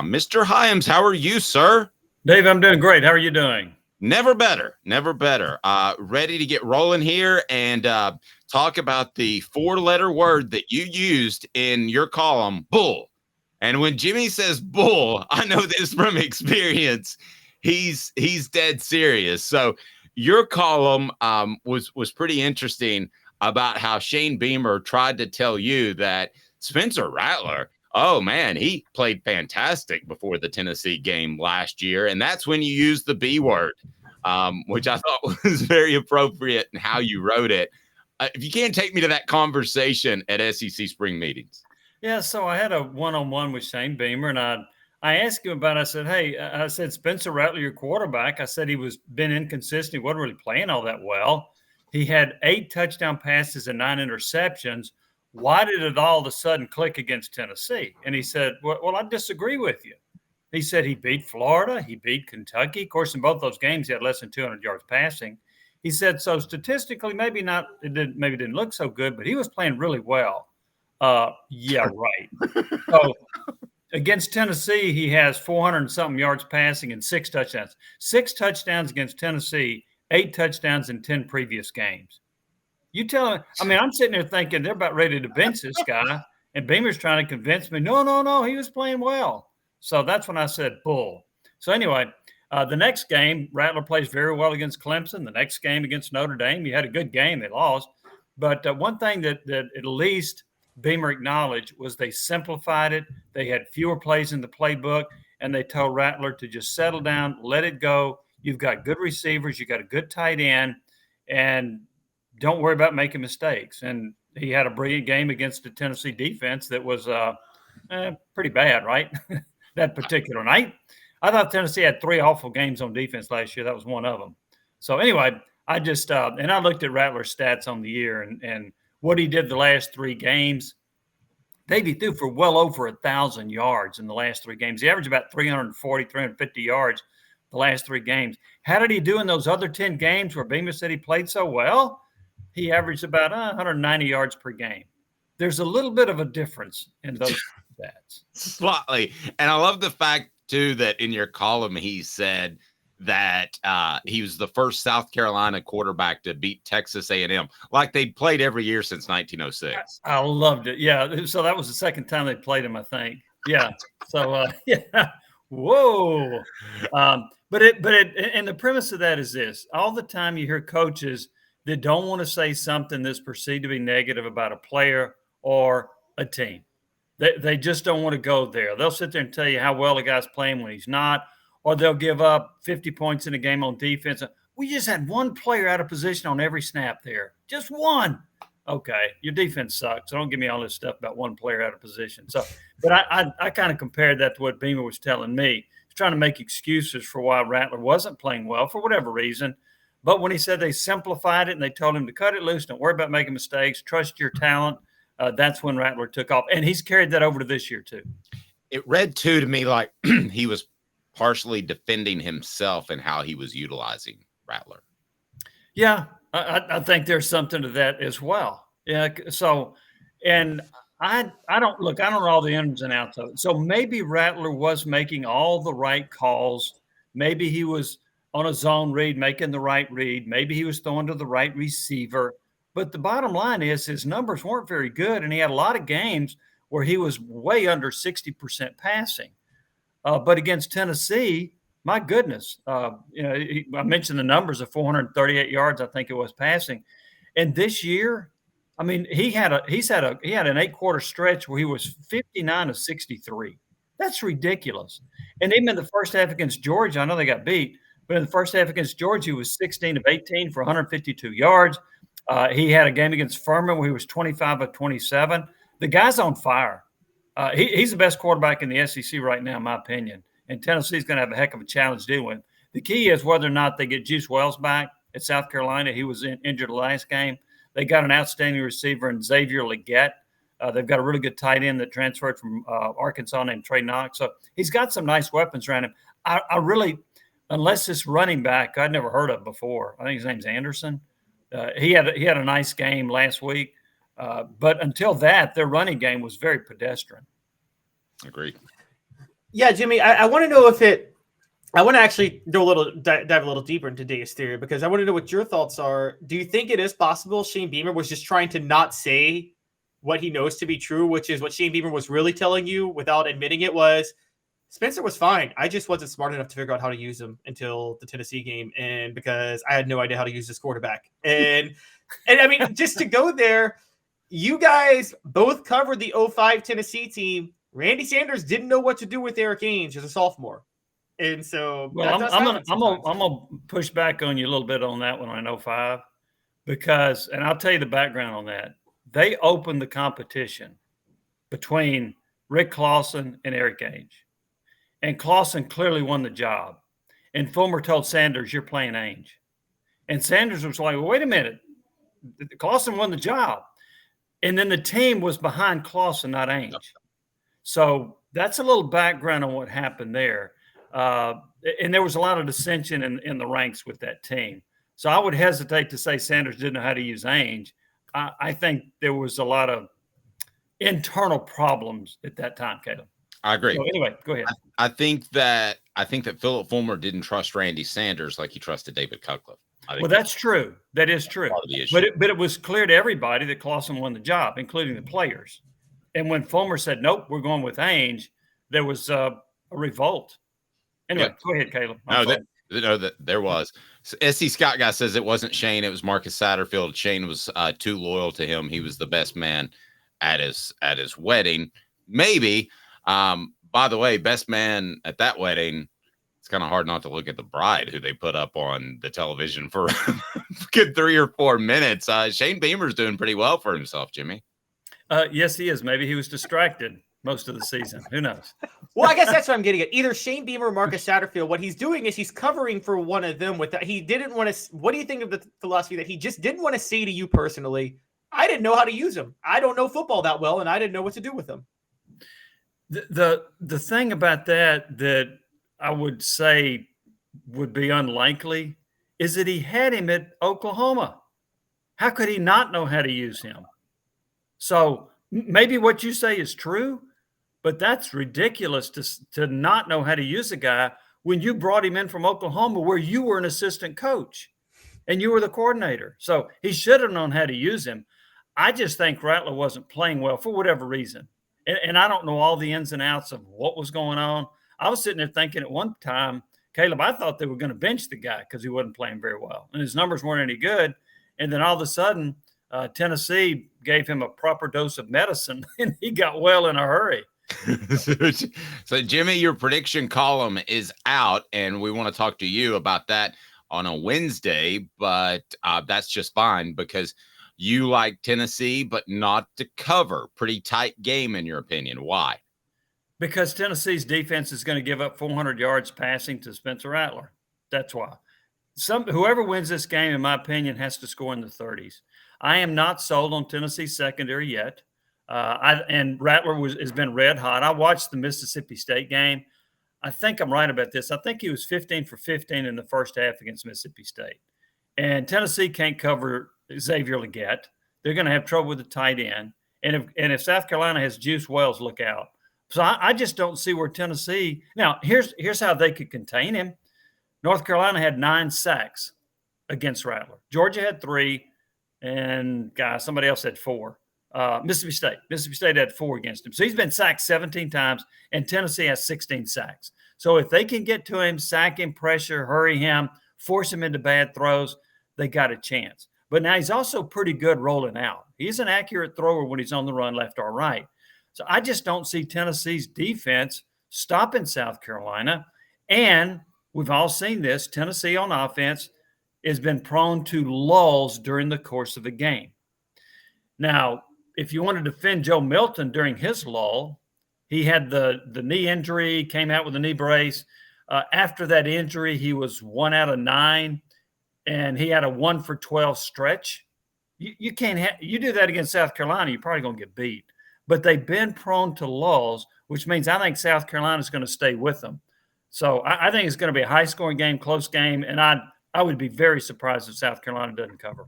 Mr. Hyams, how are you, sir? Dave, I'm doing great. How are you doing? Never better, never better. Ready to get rolling here and talk about the four-letter word that you used in your column, bull. And when Jimmy says bull, I know this from experience. He's dead serious. So your column was pretty interesting about how Shane Beamer tried to tell you that Spencer Rattler, oh man, he played fantastic before the Tennessee game last year, and that's when you use the B word, which I thought was very appropriate in how you wrote it. If you can't take me to that conversation at SEC spring meetings. Yeah, so I had a one-on-one with Shane Beamer, and I asked him about it. I said, hey, I said, Spencer Rattler, your quarterback. I said he was been inconsistent. He wasn't really playing all that well. He had 8 touchdown passes and 9 interceptions. Why did it all of a sudden click against Tennessee? And he said, well, I disagree with you. He said he beat Florida. He beat Kentucky. Of course, in both those games, he had less than 200 yards passing. He said, so statistically, maybe didn't look so good, but he was playing really well. Yeah, right. So against Tennessee, he has 400 and something yards passing and 6 touchdowns. 6 touchdowns against Tennessee, 8 touchdowns in 10 previous games. You tell me, I mean, I'm sitting there thinking they're about ready to bench this guy, and Beamer's trying to convince me, no, he was playing well. So that's when I said bull. So anyway, the next game, Rattler plays very well against Clemson. The next game against Notre Dame, he had a good game. They lost. But one thing that at least Beamer acknowledged was they simplified it. They had fewer plays in the playbook, and they told Rattler to just settle down, let it go. You've got good receivers. You got a good tight end, and don't worry about making mistakes. And he had a brilliant game against the Tennessee defense that was pretty bad, right? That particular night. I thought Tennessee had 3 awful games on defense last year. That was one of them. So anyway, I just and I looked at Rattler's stats on the year and what he did the last 3 games. He threw for well over 1,000 yards in the last 3 games. He averaged about 340, 350 yards the last 3 games. How did he do in those other 10 games where Beamer said he played so well? He averaged about 190 yards per game. There's a little bit of a difference in those stats. Slightly. And I love the fact, too, that in your column he said that he was the first South Carolina quarterback to beat Texas A&M, like they played every year since 1906. I loved it. Yeah. So that was the second time they played him, I think. Yeah. So, yeah. Whoa. And the premise of that is this. All the time you hear coaches that don't want to say something that's perceived to be negative about a player or a team. They just don't want to go there. They'll sit there and tell you how well a guy's playing when he's not, or they'll give up 50 points in a game on defense. We just had one player out of position on every snap there. Just one. Okay, your defense sucks. So don't give me all this stuff about one player out of position. So, but I kind of compared that to what Beamer was telling me. He's trying to make excuses for why Rattler wasn't playing well for whatever reason. But when he said they simplified it and they told him to cut it loose, don't worry about making mistakes, trust your talent, that's when Rattler took off. And he's carried that over to this year, too. It read, too, to me like he was partially defending himself and how he was utilizing Rattler. Yeah, I think there's something to that as well. Yeah, so, and I don't know all the ins and outs of it. So maybe Rattler was making all the right calls. Maybe he was on a zone read, making the right read. Maybe he was throwing to the right receiver. But the bottom line is his numbers weren't very good, and he had a lot of games where he was way under 60% passing. But against Tennessee, my goodness, I mentioned the numbers of 438 yards, I think it was passing. And this year, I mean, he had an 8-quarter stretch where he was 59 of 63. That's ridiculous. And even in the first half against Georgia, I know they got beat, but in the first half against Georgia, he was 16 of 18 for 152 yards. He had a game against Fulmer where he was 25 of 27. The guy's on fire. He's the best quarterback in the SEC right now, in my opinion. And Tennessee's going to have a heck of a challenge dealing with him. The key is whether or not they get Juice Wells back at South Carolina. He was injured the last game. They got an outstanding receiver in Xavier Leggett. They've got a really good tight end that transferred from Arkansas named Trey Knox. So he's got some nice weapons around him. I really, unless this running back I'd never heard of before, I think his name's Anderson. He had a nice game last week. But until that, their running game was very pedestrian. Agreed. Yeah, Jimmy, I want to know if I want to actually dive a little deeper into Deus theory, because I want to know what your thoughts are. Do you think it is possible Shane Beamer was just trying to not say what he knows to be true, which is what Shane Beamer was really telling you without admitting it was, Spencer was fine. I just wasn't smart enough to figure out how to use him until the Tennessee game, and because I had no idea how to use this quarterback. And I mean, just to go there, you guys both covered the 05 Tennessee team. Randy Sanders didn't know what to do with Eric Ainge as a sophomore. And so I'm gonna push back on you a little bit on that one on 05, because, and I'll tell you the background on that. They opened the competition between Rick Clausen and Eric Ainge. And Clausen clearly won the job. And Fulmer told Sanders, "You're playing Ainge." And Sanders was like, "Well, wait a minute. Clausen won the job." And then the team was behind Clausen, not Ainge. So that's a little background on what happened there. And there was a lot of dissension in the ranks with that team. So I would hesitate to say Sanders didn't know how to use Ainge. I think there was a lot of internal problems at that time, Caleb. I agree. So anyway, go ahead. I think that Philip Fulmer didn't trust Randy Sanders like he trusted David Cutcliffe. Well, that's true. That is true. But it was clear to everybody that Clausen won the job, including the players. And when Fulmer said, "Nope, we're going with Ainge," there was a revolt. Anyway, Go ahead, Caleb. There was. S.C. Scott guy says it wasn't Shane, it was Marcus Satterfield. Shane was too loyal to him. He was the best man at his wedding. Maybe. By the way, best man at that wedding, it's kind of hard not to look at the bride who they put up on the television for a good 3 or 4 minutes. Shane Beamer's doing pretty well for himself, Jimmy. Yes, he is. Maybe he was distracted most of the season. Who knows? Well, I guess that's what I'm getting at. Either Shane Beamer or Marcus Satterfield. What he's doing is he's covering for one of them with that. He didn't want to. What do you think of the philosophy that he just didn't want to say to you personally, "I didn't know how to use him. I don't know football that well, and I didn't know what to do with him." The thing about that I would say would be unlikely is that he had him at Oklahoma. How could he not know how to use him? So maybe what you say is true, but that's ridiculous to not know how to use a guy when you brought him in from Oklahoma, where you were an assistant coach and you were the coordinator. So he should have known how to use him. I just think Rattler wasn't playing well for whatever reason. And I don't know all the ins and outs of what was going on. I was sitting there thinking at one time, Caleb, I thought they were going to bench the guy because he wasn't playing very well and his numbers weren't any good. And then all of a sudden, Tennessee gave him a proper dose of medicine and he got well in a hurry. So, Jimmy, your prediction column is out, and we want to talk to you about that on a Wednesday, but that's just fine because you like Tennessee, but not to cover. Pretty tight game, in your opinion. Why? Because Tennessee's defense is going to give up 400 yards passing to Spencer Rattler. That's why. Whoever wins this game, in my opinion, has to score in the 30s. I am not sold on Tennessee's secondary yet. And Rattler has been red hot. I watched the Mississippi State game. I think I'm right about this. I think he was 15 for 15 in the first half against Mississippi State. And Tennessee can't cover Xavier Legette. They're going to have trouble with the tight end. And if South Carolina has Juice Wells, look out. So I just don't see where Tennessee – now, here's how they could contain him. North Carolina had 9 sacks against Rattler. Georgia had 3, and somebody else had 4. Mississippi State had 4 against him. So he's been sacked 17 times, and Tennessee has 16 sacks. So if they can get to him, sack him, pressure, hurry him, force him into bad throws, they got a chance. But now he's also pretty good rolling out. He's an accurate thrower when he's on the run left or right. So I just don't see Tennessee's defense stopping South Carolina. And we've all seen this. Tennessee on offense has been prone to lulls during the course of a game. Now, if you want to defend Joe Milton during his lull, he had the knee injury, came out with a knee brace. After that injury, he was 1 out of 9, and he had a 1 for 12 stretch. You can't you do that against South Carolina, you're probably going to get beat. But they've been prone to lulls, which means I think South Carolina is going to stay with them. So I think it's going to be a high-scoring game, close game, and I would be very surprised if South Carolina doesn't cover.